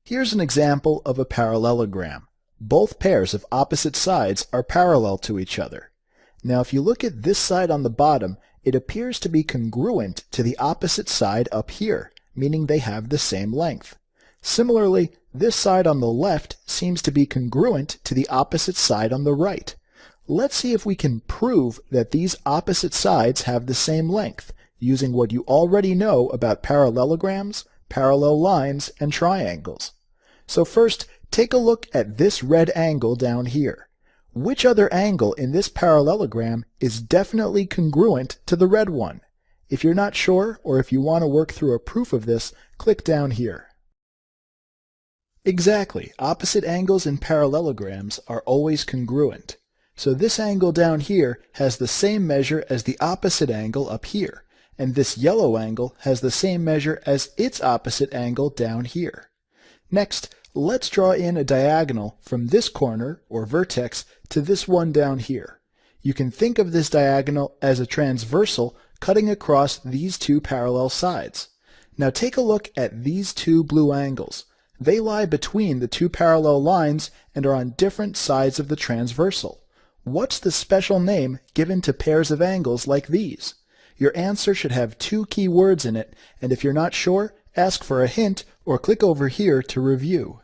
Here's an example of a parallelogram. Both pairs of opposite sides are parallel to each other. Now if you look at this side on the bottom, it appears to be congruent to the opposite side up here, meaning they have the same length. Similarly, this side on the left seems to be congruent to the opposite side on the right. Let's see if we can prove that these opposite sides have the same length, using what you already know about parallelograms, parallel lines, and triangles. So first, take a look at this red angle down here. Which other angle in this parallelogram is definitely congruent to the red one? If you're not sure, or if you want to work through a proof of this, click down here. Exactly, opposite angles in parallelograms are always congruent. So this angle down here has the same measure as the opposite angle up here, and this yellow angle has the same measure as its opposite angle down here. Next, let's draw in a diagonal from this corner, or vertex, to this one down here. You can think of this diagonal as a transversal cutting across these two parallel sides. Now take a look at these two blue angles. They lie between the two parallel lines and are on different sides of the transversal. What's the special name given to pairs of angles like these? Your answer should have two key words in it, and if you're not sure, ask for a hint or click over here to review.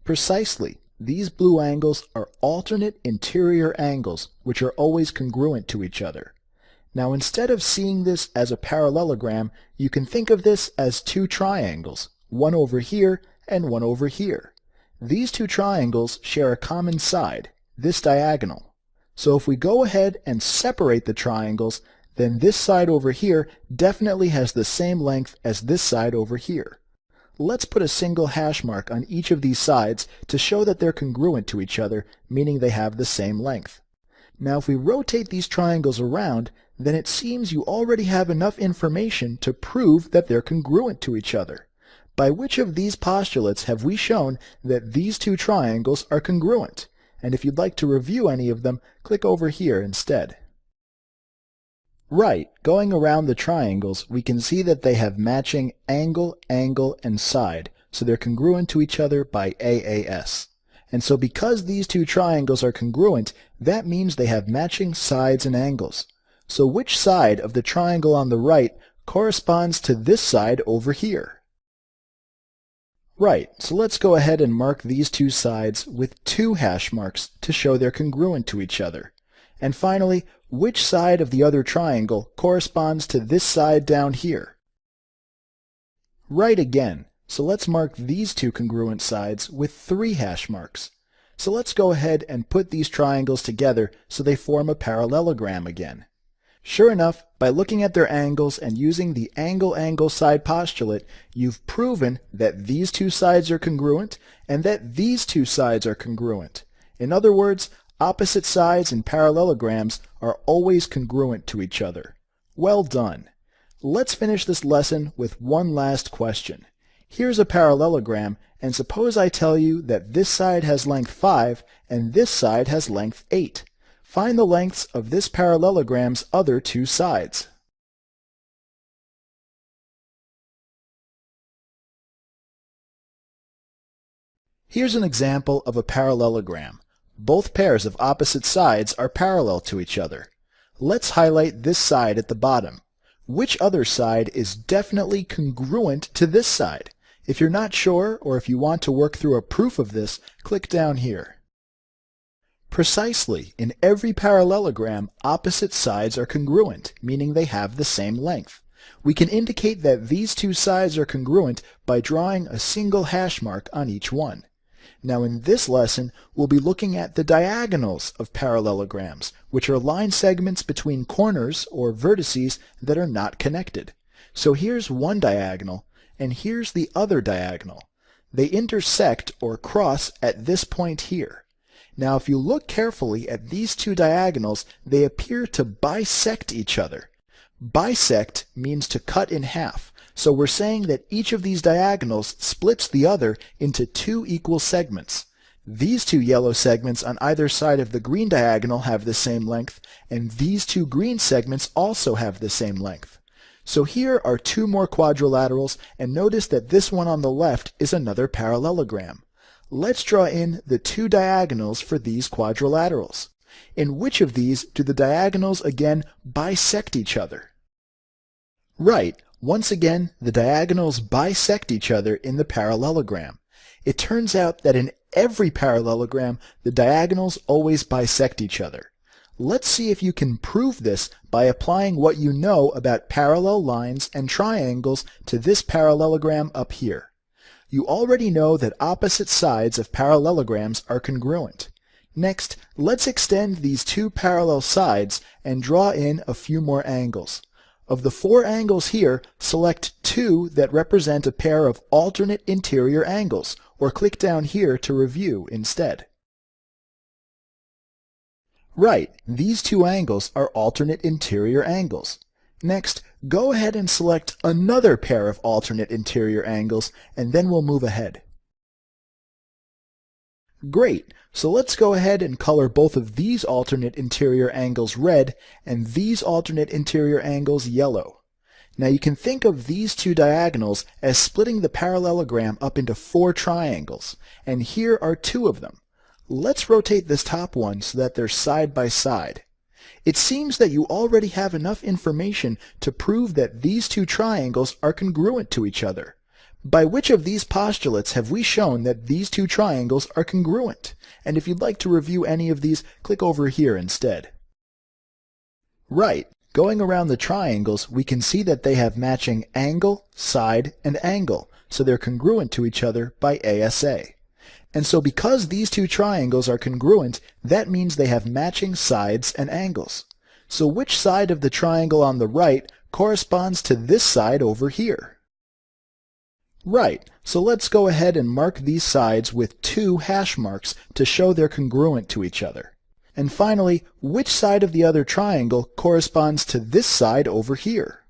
Precisely, these blue angles are alternate interior angles, which are always congruent to each other. Now instead of seeing this as a parallelogram, you can think of this as two triangles, one over here and one over here. These two triangles share a common side, this diagonal. So if we go ahead and separate the triangles, then this side over here definitely has the same length as this side over here. Let's put a single hash mark on each of these sides to show that they're congruent to each other, meaning they have the same length. Now if we rotate these triangles around, then it seems you already have enough information to prove that they're congruent to each other. By which of these postulates have we shown that these two triangles are congruent? And if you'd like to review any of them, click over here instead. Right, going around the triangles, we can see that they have matching angle, angle, and side, so they're congruent to each other by AAS. And so because these two triangles are congruent, that means they have matching sides and angles. So which side of the triangle on the right corresponds to this side over here? Right, so let's go ahead and mark these two sides with two hash marks to show they're congruent to each other. And finally, which side of the other triangle corresponds to this side down here? Right again, so let's mark these two congruent sides with three hash marks. So let's go ahead and put these triangles together so they form a parallelogram again. Sure enough, by looking at their angles and using the angle-angle side postulate, you've proven that these two sides are congruent and that these two sides are congruent. In other words, opposite sides in parallelograms are always congruent to each other. Well done. Let's finish this lesson with one last question. Here's a parallelogram, and suppose I tell you that this side has length 5 and this side has length 8. Find the lengths of this parallelogram's other two sides. Here's an example of a parallelogram. Both pairs of opposite sides are parallel to each other. Let's highlight this side at the bottom. Which other side is definitely congruent to this side? If you're not sure, or if you want to work through a proof of this, click down here. Precisely, in every parallelogram, opposite sides are congruent, meaning they have the same length. We can indicate that these two sides are congruent by drawing a single hash mark on each one. Now in this lesson, we'll be looking at the diagonals of parallelograms, which are line segments between corners or vertices that are not connected. So here's one diagonal, and here's the other diagonal. They intersect or cross at this point here. Now if you look carefully at these two diagonals, they appear to bisect each other. Bisect means to cut in half, so we're saying that each of these diagonals splits the other into two equal segments. These two yellow segments on either side of the green diagonal have the same length, and these two green segments also have the same length. So here are two more quadrilaterals, and notice that this one on the left is another parallelogram. Let's draw in the two diagonals for these quadrilaterals. In which of these do the diagonals again bisect each other? Right, once again the diagonals bisect each other in the parallelogram. It turns out that in every parallelogram the diagonals always bisect each other. Let's see if you can prove this by applying what you know about parallel lines and triangles to this parallelogram up here. You already know that opposite sides of parallelograms are congruent. Next, let's extend these two parallel sides and draw in a few more angles. Of the four angles here, select two that represent a pair of alternate interior angles, or click down here to review instead. Right, these two angles are alternate interior angles. Next, go ahead and select another pair of alternate interior angles, and then we'll move ahead. Great, so let's go ahead and color both of these alternate interior angles red and these alternate interior angles yellow. Now you can think of these two diagonals as splitting the parallelogram up into four triangles, and here are two of them. Let's rotate this top one so that they're side by side. It seems that you already have enough information to prove that these two triangles are congruent to each other. By which of these postulates have we shown that these two triangles are congruent? And if you'd like to review any of these, click over here instead. Right, going around the triangles, we can see that they have matching angle, side, and angle, so they're congruent to each other by ASA. And so because these two triangles are congruent, that means they have matching sides and angles. So which side of the triangle on the right corresponds to this side over here? Right, so let's go ahead and mark these sides with two hash marks to show they're congruent to each other. And finally, which side of the other triangle corresponds to this side over here?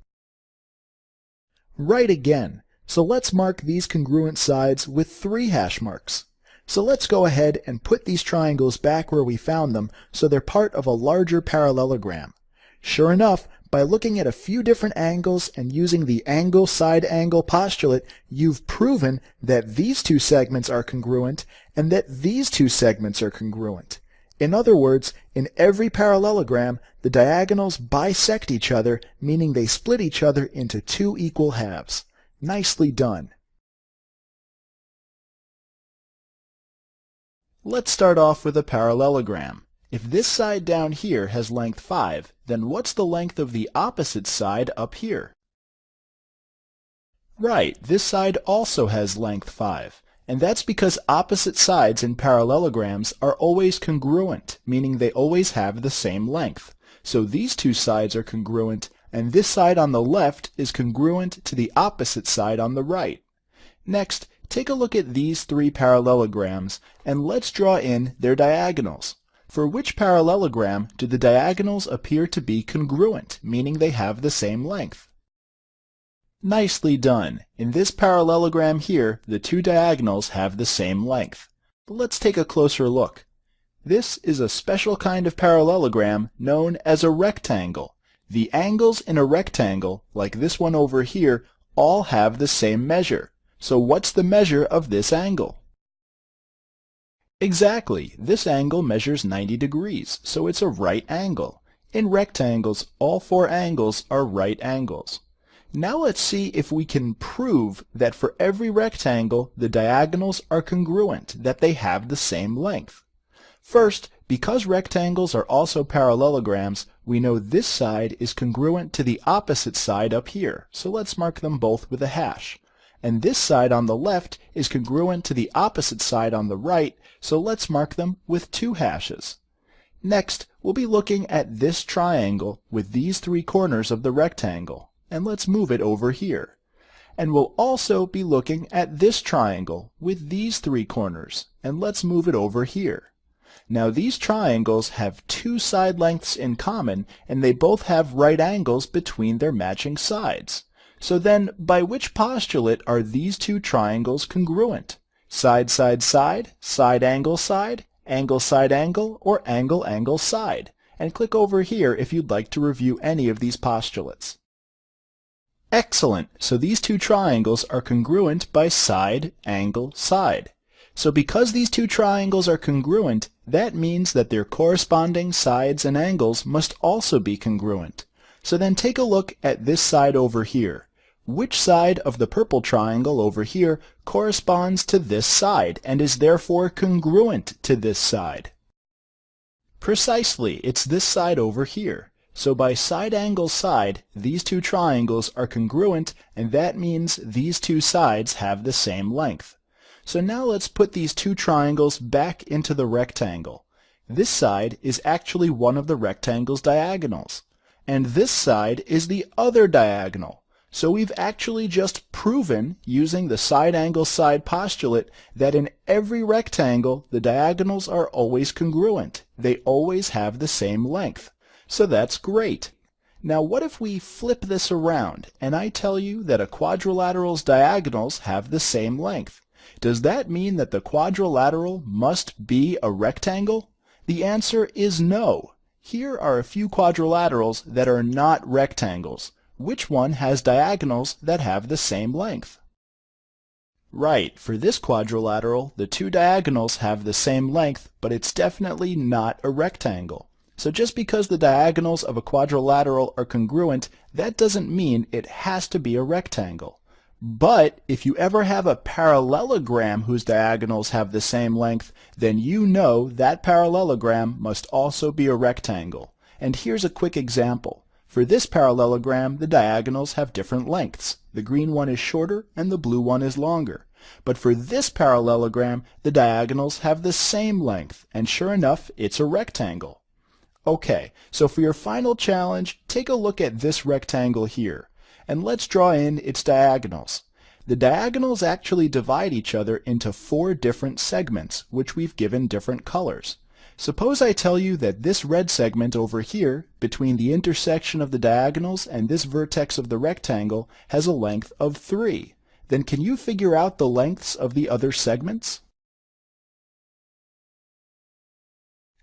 Right again, so let's mark these congruent sides with three hash marks. So let's go ahead and put these triangles back where we found them so they're part of a larger parallelogram. Sure enough, by looking at a few different angles and using the angle-side-angle postulate, you've proven that these two segments are congruent and that these two segments are congruent. In other words, in every parallelogram, the diagonals bisect each other, meaning they split each other into two equal halves. Nicely done. Let's start off with a parallelogram. If this side down here has length 5, then what's the length of the opposite side up here? Right, this side also has length 5, and that's because opposite sides in parallelograms are always congruent, meaning they always have the same length. So these two sides are congruent, and this side on the left is congruent to the opposite side on the right. Next, take a look at these three parallelograms, and let's draw in their diagonals. For which parallelogram do the diagonals appear to be congruent, meaning they have the same length? Nicely done. In this parallelogram here, the two diagonals have the same length. But let's take a closer look. This is a special kind of parallelogram known as a rectangle. The angles in a rectangle, like this one over here, all have the same measure. So what's the measure of this angle? Exactly, this angle measures 90 degrees, so it's a right angle. In rectangles, all four angles are right angles. Now let's see if we can prove that for every rectangle, the diagonals are congruent, that they have the same length. First, because rectangles are also parallelograms, we know this side is congruent to the opposite side up here, so let's mark them both with a hash. And this side on the left is congruent to the opposite side on the right, so let's mark them with two hashes. Next, we'll be looking at this triangle with these three corners of the rectangle, and let's move it over here. And we'll also be looking at this triangle with these three corners, and let's move it over here. Now these triangles have two side lengths in common, and they both have right angles between their matching sides. So then, by which postulate are these two triangles congruent? Side, side, side, side, angle, side, angle, side, angle, or angle, angle, side? And click over here if you'd like to review any of these postulates. Excellent! So these two triangles are congruent by side, angle, side. So because these two triangles are congruent, that means that their corresponding sides and angles must also be congruent. So then take a look at this side over here. Which side of the purple triangle over here corresponds to this side and is therefore congruent to this side? Precisely, it's this side over here. So by side angle side, these two triangles are congruent, and that means these two sides have the same length. So now let's put these two triangles back into the rectangle. This side is actually one of the rectangle's diagonals, and this side is the other diagonal. So we've actually just proven, using the side angle side postulate, that in every rectangle the diagonals are always congruent. They always have the same length. So that's great. Now what if we flip this around and I tell you that a quadrilateral's diagonals have the same length? Does that mean that the quadrilateral must be a rectangle? The answer is no. Here are a few quadrilaterals that are not rectangles. Which one has diagonals that have the same length? Right, for this quadrilateral, the two diagonals have the same length, but it's definitely not a rectangle. So just because the diagonals of a quadrilateral are congruent, that doesn't mean it has to be a rectangle. But if you ever have a parallelogram whose diagonals have the same length, then you know that parallelogram must also be a rectangle. And here's a quick example. For this parallelogram, the diagonals have different lengths. The green one is shorter and the blue one is longer. But for this parallelogram, the diagonals have the same length, and sure enough, it's a rectangle. Okay, so for your final challenge, take a look at this rectangle here, and let's draw in its diagonals. The diagonals actually divide each other into 4 different segments, which we've given different colors. Suppose I tell you that this red segment over here, between the intersection of the diagonals and this vertex of the rectangle, has a length of 3. Then can you figure out the lengths of the other segments?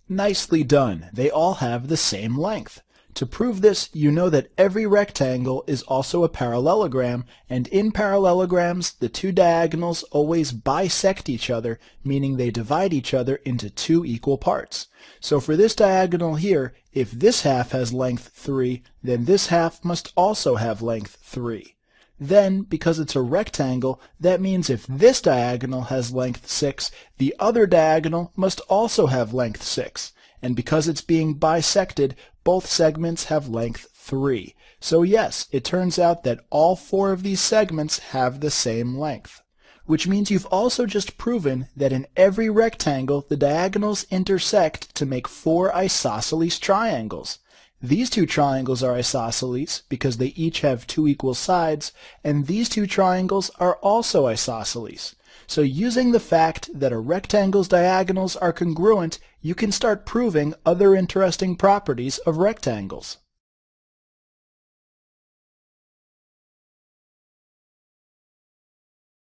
Nicely done. They all have the same length. To prove this, you know that every rectangle is also a parallelogram, and in parallelograms, the two diagonals always bisect each other, meaning they divide each other into 2 equal parts. So for this diagonal here, if this half has length 3, then this half must also have length 3. Then, because it's a rectangle, that means if this diagonal has length 6, the other diagonal must also have length 6. And because it's being bisected, both segments have length 3. So yes, it turns out that all 4 of these segments have the same length. Which means you've also just proven that in every rectangle, the diagonals intersect to make 4 isosceles triangles. These two triangles are isosceles because they each have 2 equal sides, and these two triangles are also isosceles. So using the fact that a rectangle's diagonals are congruent, you can start proving other interesting properties of rectangles.